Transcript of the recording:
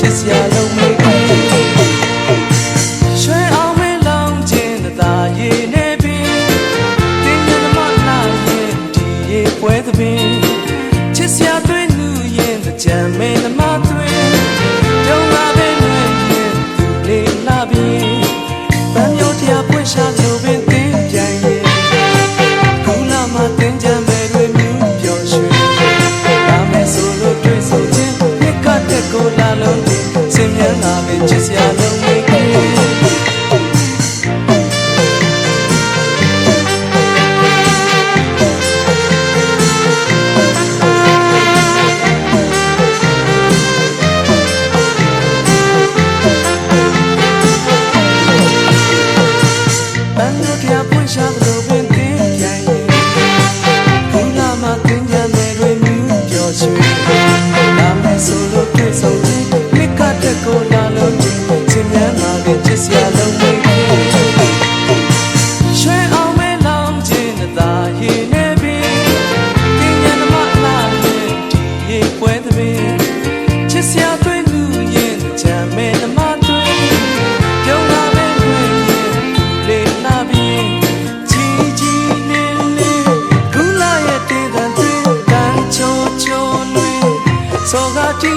စ်စရာလုံးမေးရွှဲအောင်မဲလောင်းခြင်းသာရေနေပြီတင်းရမလာရင်ဒီရေပွဲသပင်ချစ်စရာတွေးလူရင်ကြံမဲသမားတွေပြုံးလာပဲလွယ်ရင်သူလေးလာပြီဗမ်းမျိုးတရားပွင့်ရှာလိုပင်တင်းပြန်ရင်ခုလာမှတင်းကြံမဲတွေမြူးပျော်ရွှင်လာမယ်ဆိုလို့တွေ့ဆုံခြင်းမြစ်ကတဲ့ကိုလာလုံးစင်မြန်းလာပဲချစ်စရာလုံးမေးချစ်စရာလုံးမေးရွှဲအောင်မဲလောင်းခြင်းသာရေနေပြီတင်းရမလာရင်ဒီရေပွဲသပင်ချစ်စရာတွေးလူရင်ကြံမဲသမားတွေပြုံးလာပဲလွယ်ရင်လေးလာပြီးကြီးကြီးလေးလေးကူလာရဲ့တေးတန်တွေတန်ချိုချိုလွင်စောကတိ